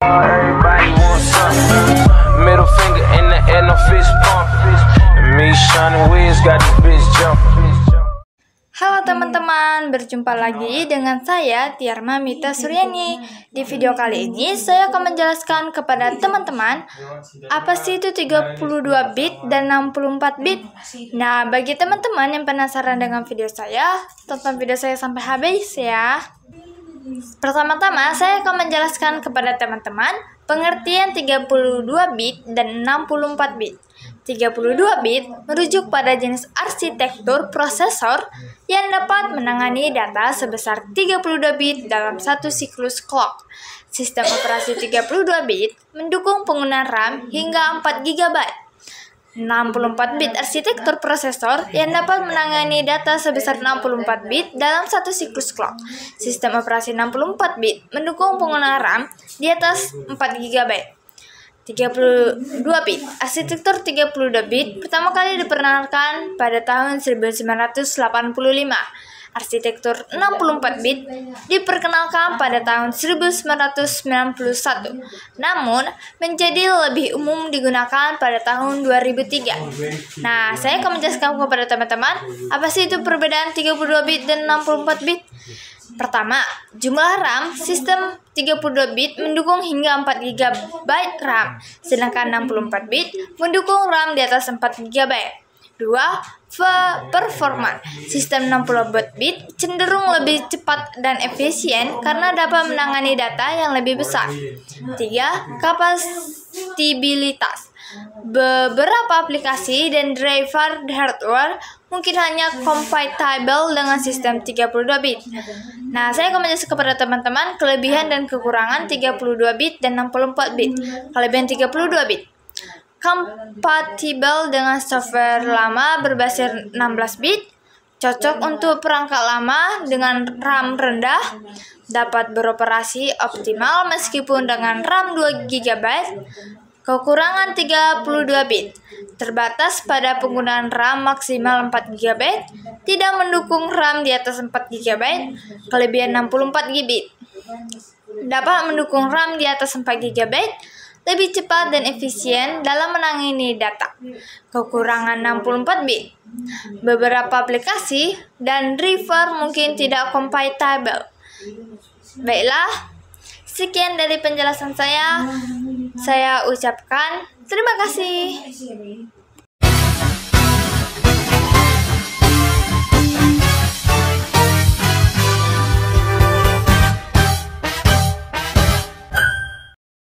Everybody wants some. Middle finger in the air, no fist pump. And me, Sean Wiz got the bitch jumping. Halo teman-teman, berjumpa lagi dengan saya Tiarma Mita Suryani. Di video kali ini saya akan menjelaskan kepada teman-teman apa sih itu 32 bit dan 64 bit. Nah, bagi teman-teman yang penasaran dengan video saya, tonton video saya sampai habis ya. Pertama-tama saya akan menjelaskan kepada teman-teman pengertian 32 bit dan 64 bit. 32 bit merujuk pada jenis arsitektur prosesor yang dapat menangani data sebesar 32 bit dalam satu siklus clock. Sistem operasi 32 bit mendukung penggunaan RAM hingga 4 GB. 64 bit arsitektur prosesor yang dapat menangani data sebesar 64 bit dalam satu siklus clock. Sistem operasi 64 bit mendukung penggunaan RAM di atas 4 GB. 32 bit. Arsitektur 32 bit pertama kali diperkenalkan pada tahun 1985. Arsitektur 64 bit diperkenalkan pada tahun 1991, namun menjadi lebih umum digunakan pada tahun 2003. Nah, saya akan menjelaskan kepada teman-teman apa sih itu perbedaan 32 bit dan 64 bit. Pertama, jumlah RAM sistem 32 bit mendukung hingga 4 GB RAM, sedangkan 64 bit mendukung RAM di atas 4 GB. 2. Performa. Sistem 64 bit cenderung lebih cepat dan efisien karena dapat menangani data yang lebih besar. 3. Kompatibilitas. Beberapa aplikasi dan driver hardware mungkin hanya compatible dengan sistem 32 bit. Nah, saya akan menjelaskan kepada teman-teman kelebihan dan kekurangan 32 bit dan 64 bit. Kelebihan 32 bit: kompatibel dengan software lama berbasis 16 bit, cocok untuk perangkat lama dengan RAM rendah, dapat beroperasi optimal meskipun dengan RAM 2 GB. Kekurangan 32 bit: terbatas pada penggunaan RAM maksimal 4 GB, tidak mendukung RAM di atas 4 GB. Kelebihan 64 GB: dapat mendukung RAM di atas 4 GB, lebih cepat dan efisien dalam menangani data. Kekurangan 64 bit: beberapa aplikasi dan driver mungkin tidak compatible. Baiklah, sekian dari penjelasan saya. Saya ucapkan terima kasih.